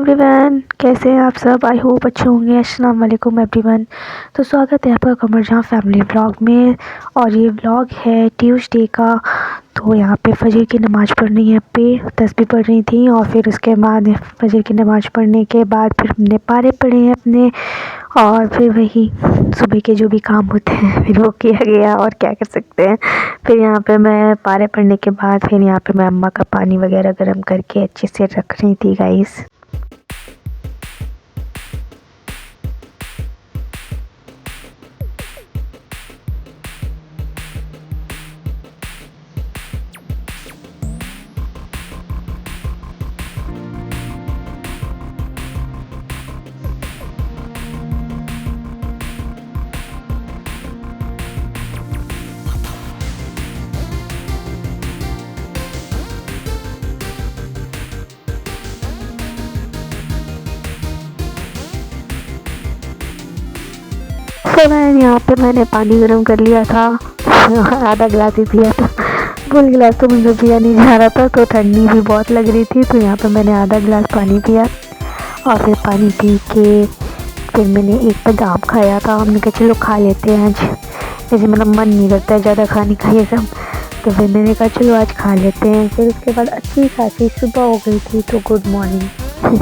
Everyone, कैसे हैं आप सब। आई होप अच्छे होंगे। अस्सलाम वालेकुम एवरीवन। तो स्वागत है आपका कमर जहाँ फैमिली व्लॉग में। और ये व्लॉग है ट्यूसडे का। तो यहाँ पे फजर की नमाज़ पढ़नी है, पे तस्बीह पढ़ रही थी और फिर उसके बाद फजर की नमाज़ पढ़ने के बाद फिर हमने पारे पढ़े हैं अपने। और फिर वही सुबह के जो भी काम होते हैं फिर वो किया गया, और क्या कर सकते हैं। फिर यहाँ पे मैं पारे पढ़ने के बाद फिर यहाँ पे मैं अम्मा का पानी वगैरह गर्म करके अच्छे से रख रही थी गाइस। तो यहाँ पे मैंने पानी गर्म कर लिया था, आधा गिलास ही पिया था। फुल गिलास तो मुझे पिया नहीं जा रहा था, तो ठंडी भी बहुत लग रही थी। तो यहाँ पे मैंने आधा गिलास पानी पिया और फिर पानी पी के फिर मैंने एक बादाम खाया था। हमने कहा चलो खा लेते हैं आज, जैसे मतलब मन नहीं करता है ज़्यादा खाने का ये सब। तो फिर मैंने कहा चलो आज खा लेते हैं। फिर उसके बाद अच्छी खासी सुबह हो गई थी, तो गुड मॉर्निंग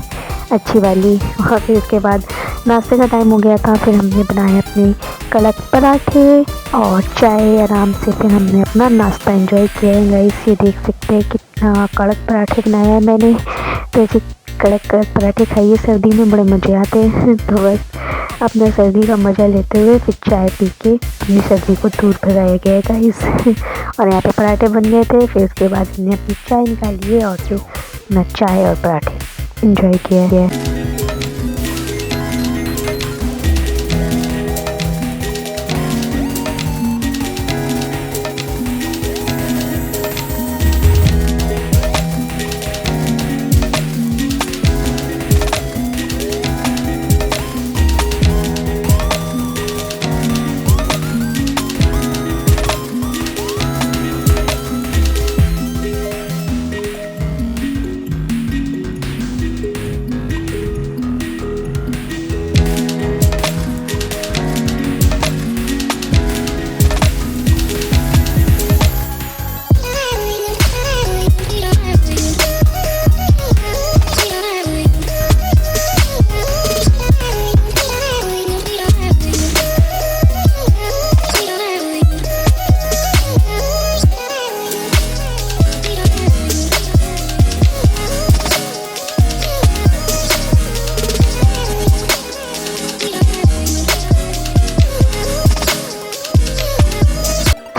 अच्छी वाली। और फिर उसके बाद नाश्ते का टाइम हो गया था। फिर हमने बनाए अपने कड़क पराठे और चाय। आराम से फिर हमने अपना नाश्ता एंजॉय किया है गाइस। ये देख सकते हैं कितना कड़क पराठे बनाया है मैंने। तो ऐसे कड़क पराठे खाइए, सर्दी में बड़े मज़े आते हैं। तो बस अपना सर्दी का मज़ा लेते हुए फिर चाय पी के अपनी सर्दी को दूर भगाया गया गाइस। और यहाँ पे पराठे बन गए थे। फिर उसके बाद हमने अपनी चाय निकाली है और जो अपना चाय और पराठे एंजॉय किया है।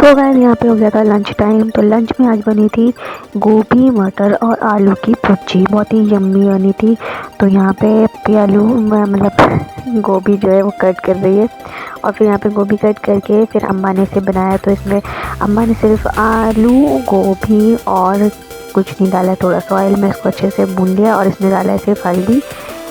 तो गाइस यहाँ पे हो गया था लंच टाइम। तो लंच में आज बनी थी गोभी मटर और आलू की भुर्जी, बहुत ही यम्मी बनी थी। तो यहाँ पे आलू मतलब गोभी जो है वो कट कर रही है, और फिर यहाँ पे गोभी कट करके फिर अम्मा ने इसे बनाया। तो इसमें अम्मा ने सिर्फ आलू गोभी और कुछ नहीं डाला, थोड़ा सा ऑयल में इसको अच्छे से भून लिया और इसमें डाला है सिर्फ हल्दी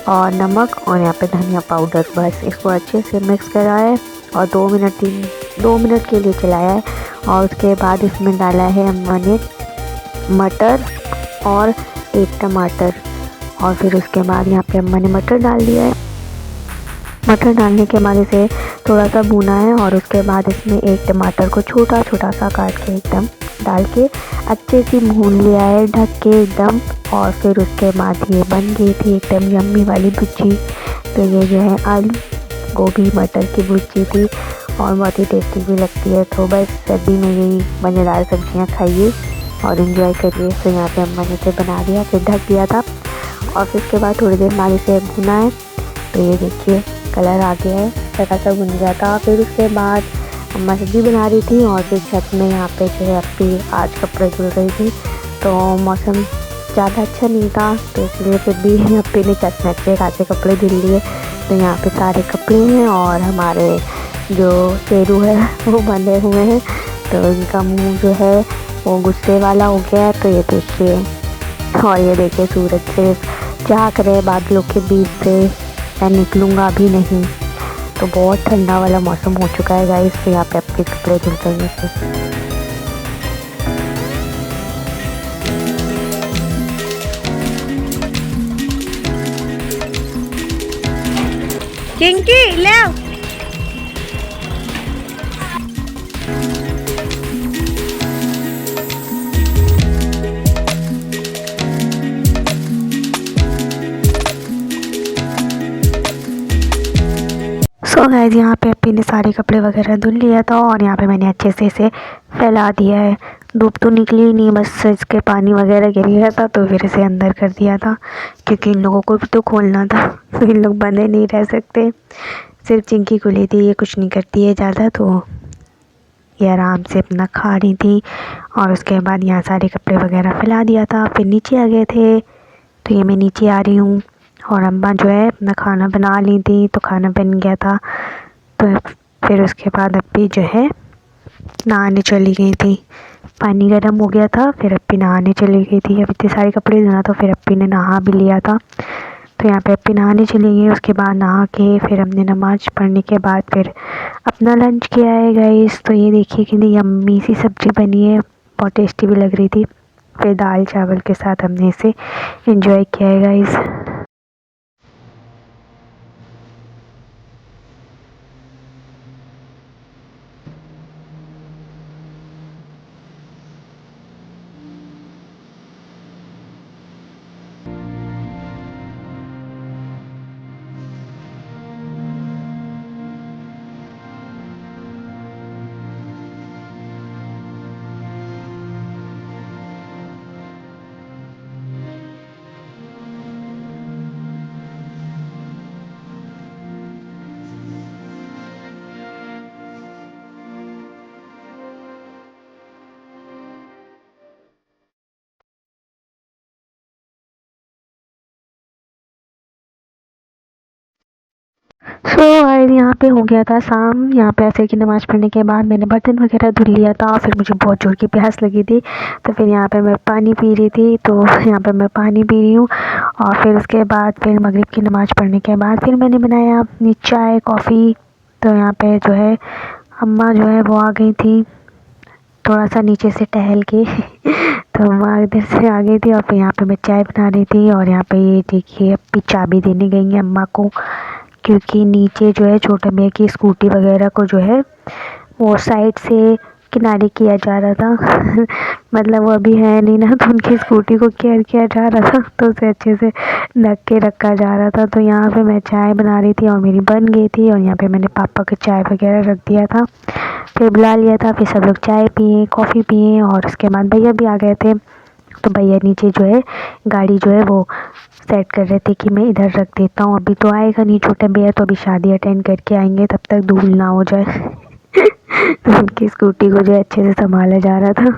और नमक और यहाँ पे धनिया पाउडर। बस इसको अच्छे से मिक्स करा है और 2 मिनट के लिए चलाया है। और उसके बाद इसमें डाला है अम्मा ने मटर और एक टमाटर। और फिर उसके बाद यहाँ पे अम्मा ने मटर डाल दिया है। मटर डालने के बाद इसे थोड़ा सा भूना है और उसके बाद इसमें एक टमाटर को छोटा छोटा सा काट के एकदम डाल के अच्छे से भून लिया है ढक के एकदम। और फिर उसके बाद ये बन गई थी एकदम यम्मी वाली भुर्जी। तो ये जो है आलू गोभी मटर की भुर्जी थी और बहुत ही टेस्टी भी लगती है। तो बस सर्दी में यही मज़ेदार सब्जियां खाइए और एंजॉय करिए। तो यहाँ पे अम्मा ने इसे बना दिया, फिर ढक दिया था और फिर उसके बाद थोड़ी देर बाद इसे भुना है। तो ये देखिए कलर आ गया है, थोड़ा सा भुन गया था। फिर उसके बाद अम्मा सब्जी बना रही थी और फिर छत में यहाँ पे जो है अपनी आज कपड़े धुल रही थी। तो मौसम ज़्यादा अच्छा नहीं था, तो इसलिए फिर भी अपने ने छत में अच्छे खासे कपड़े धुल लिए। तो यहाँ पे सारे कपड़े हैं और हमारे जो शेरू है वो बंधे हुए हैं। तो इनका मुंह जो है वो गुस्से वाला हो गया है। तो ये देखिए, और ये देखिए सूरज से झाँक रहे बादलों के बीच से, मैं निकलूँगा भी नहीं। तो बहुत ठंडा वाला मौसम हो चुका है गाइस। तो यहाँ पे आपके कपड़े धुल रहे हैं। चिंकी ले आओ। सो गाइस यहाँ पे अपी ने सारे कपड़े वगैरह धुल लिया था और यहाँ पे मैंने अच्छे से इसे फैला दिया है। धूप तो निकली ही नहीं, बस इसके पानी वगैरह गिर गया था तो फिर इसे अंदर कर दिया था, क्योंकि इन लोगों को भी तो खोलना था तो इन लोग बंधे नहीं रह सकते। सिर्फ चिंकी को लेती, ये कुछ नहीं करती है ज़्यादा, तो ये आराम से अपना खा रही थी। और उसके बाद यहाँ सारे कपड़े वगैरह फैला दिया था, फिर नीचे आ गए थे। तो ये मैं नीचे आ रही हूँ और अम्मा जो है अपना खाना बना ली थी, तो खाना बन गया था। तो फिर उसके बाद अप्पी जो है नहाने चली गई थी। पानी गर्म हो गया था, फिर अप्पी नहाने चली गई थी। अब इतने सारे कपड़े धोना, तो फिर अप्पी ने नहा भी लिया था। तो यहाँ पे अप्पी नहाने चली गई। उसके बाद नहा के फिर हमने नमाज़ पढ़ने के बाद फिर अपना लंच किया है गाइस। तो ये देखिए कितनी यम्मी सी सब्ज़ी बनी है, बहुत टेस्टी भी लग रही थी। फिर दाल चावल के साथ हमने इसे एंजॉय किया है गाइस। सो गाइस यहाँ पे हो गया था शाम। यहाँ पे असर की नमाज़ पढ़ने के बाद मैंने बर्तन वगैरह धुल लिया था। फिर मुझे बहुत ज़ोर की प्यास लगी थी, तो फिर यहाँ पे मैं पानी पी रही थी। तो यहाँ पे मैं पानी पी रही हूँ। और फिर उसके बाद फिर मगरिब की नमाज़ पढ़ने के बाद फिर मैंने बनाया अपनी चाय कॉफ़ी। तो यहाँ पे जो है अम्मा जो है वो आ गई थी थोड़ा सा नीचे से टहल के तो अम्मा इधर से आ गई थी और फिर यहाँ पे मैं चाय बना रही थी। और यहाँ पे ये देखिए अप्पी चाबी देने गई है अम्मा को, क्योंकि नीचे जो है छोटे भैया की स्कूटी वगैरह को जो है वो साइड से किनारे किया जा रहा था मतलब वो अभी है नहीं ना, तो उनकी स्कूटी को केयर किया जा रहा था, तो उसे अच्छे से ढक के रखा जा रहा था। तो यहाँ पे मैं चाय बना रही थी और मेरी बन गई थी। और यहाँ पे मैंने पापा को चाय वगैरह रख दिया था, फिर बुला लिया था। फिर सब लोग चाय पिए कॉफ़ी पिए और उसके बाद भैया भी आ गए थे। तो भैया नीचे जो है गाड़ी जो है वो सेट कर रहे थे कि मैं इधर रख देता हूँ, अभी तो आएगा नहीं छोटे भैया, तो अभी शादी अटेंड करके आएंगे, तब तक धूल ना हो जाए तो उनकी स्कूटी को जो है अच्छे से संभाला जा रहा था।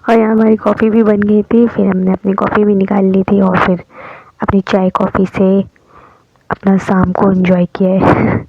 और यहाँ हमारी कॉफ़ी भी बन गई थी। फिर हमने अपनी कॉफ़ी भी निकाल ली थी और फिर अपनी चाय कॉफ़ी से अपना शाम को एंजॉय किया है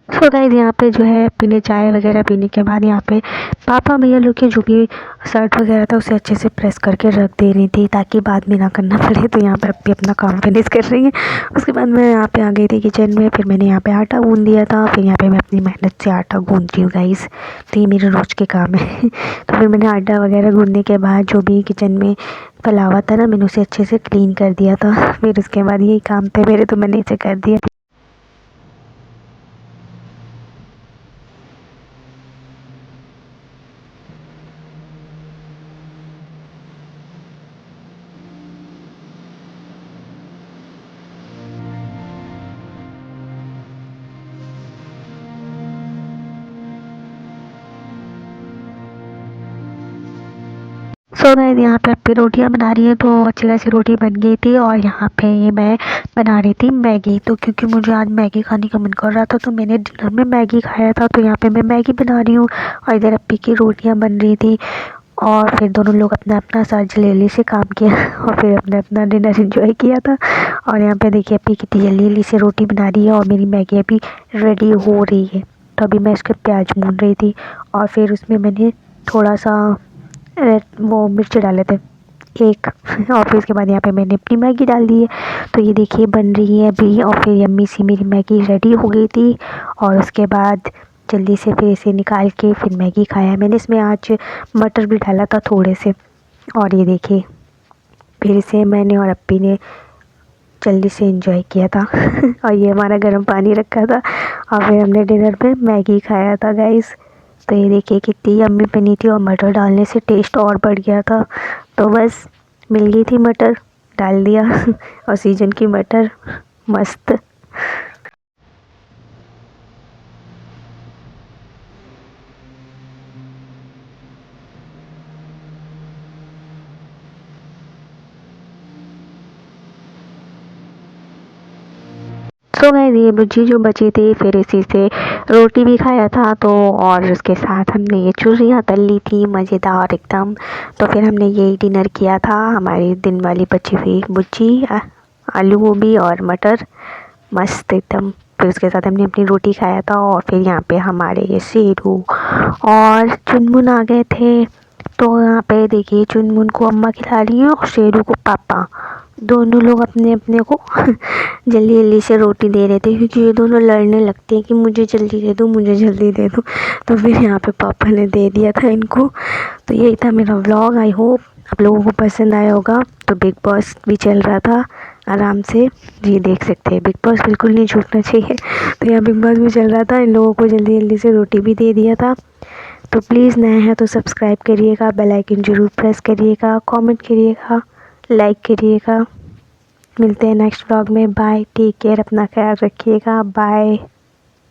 सो गाइस यहाँ पे जो है पीने चाय वगैरह पीने के बाद यहाँ पे पापा भैया लोग के जो भी शर्ट वगैरह था उसे अच्छे से प्रेस करके रख दे रही थी, ताकि बाद में ना करना पड़े। तो यहाँ पे अप्पी अपना काम फिनिश कर रही है। उसके बाद मैं यहाँ पे आ गई थी किचन में। फिर मैंने यहाँ पे आटा गूँध दिया था। फिर यहाँ पे मैं अपनी मेहनत से आटा गूँध रही हूँ गाइस, तो ये मेरे रोज़ के काम है तो फिर मैंने आटा वगैरह गूँधने के बाद जो भी किचन में फैला हुआ था ना, मैंने उसे अच्छे से क्लीन कर दिया था। फिर उसके बाद यही काम थे मेरे, तो मैंने इसे कर दिया। सो गाइस यहाँ पे अप्पी रोटियां बना रही है, तो अच्छी खासी रोटी बन गई थी। और यहाँ पे ये मैं बना रही थी मैगी। तो क्योंकि मुझे आज मैगी खाने का मन कर रहा था, तो मैंने डिनर में मैगी खाया था। तो यहाँ पे मैं मैगी बना रही हूँ और इधर अप्पी की रोटियां बन रही थी। और फिर दोनों लोग अपना अपना साथ जल्दी से काम किया और फिर अपना अपना डिनर एंजॉय किया था। और यहाँ पे देखिए अप्पी कितनी जल्दी से रोटी बना रही है और मेरी मैगी अभी रेडी हो रही है। तो अभी मैं इसके प्याज भून रही थी और फिर उसमें मैंने थोड़ा सा वो मिर्च डाले थे एक। और फिर उसके बाद यहाँ पे मैंने अपनी मैगी डाल दी है। तो ये देखिए बन रही है अभी। और फिर यम्मी सी मेरी मैगी रेडी हो गई थी। और उसके बाद जल्दी से फिर इसे निकाल के फिर मैगी खाया। मैंने इसमें आज मटर भी डाला था थोड़े से। और ये देखिए फिर इसे मैंने और अप्पी ने जल्दी से एंजॉय किया था। और ये हमारा गर्म पानी रखा था और फिर हमने डिनर पे मैगी खाया था गाइस। तो ये देखिए कितनी यम्मी बनी थी और मटर डालने से टेस्ट और बढ़ गया था। तो बस मिल गई थी मटर, डाल दिया और सीजन की मटर मस्त। सो गाइस ये भुर्जी जो बची थी, फिर इसी से रोटी भी खाया था। तो और उसके साथ हमने ये चूरियाँ तल ली थी मज़ेदार एकदम। तो फिर हमने यही डिनर किया था, हमारी दिन वाली बची हुई भुर्जी, आलू गोभी और मटर मस्त एकदम। फिर उसके साथ हमने अपनी रोटी खाया था। और फिर यहाँ पे हमारे ये शेरू और चुनमुन आ गए थे। तो यहाँ पे देखिए चुनमुन को अम्मा खिला रही है और शेरू को पापा, दोनों लोग अपने अपने को जल्दी जल्दी से रोटी दे रहे थे, क्योंकि ये दोनों लड़ने लगते हैं कि मुझे जल्दी दे दो, मुझे जल्दी दे दो। तो फिर यहाँ पे पापा ने दे दिया था इनको। तो यही था मेरा व्लॉग। आई होप आप लोगों को पसंद आया होगा। तो बिग बॉस भी चल रहा था आराम से, ये देख सकते हैं। बिग बॉस बिल्कुल नहीं छूटना चाहिए। तो यहाँ बिग बॉस भी चल रहा था, इन लोगों को जल्दी जल्दी से रोटी भी दे दिया था। तो प्लीज़ नए हैं तो सब्सक्राइब करिएगा, बेल आइकन ज़रूर प्रेस करिएगा, कमेंट करिएगा, लाइक करिएगा। मिलते हैं नेक्स्ट व्लॉग में। बाय, टेक केयर, अपना ख्याल रखिएगा। बाय।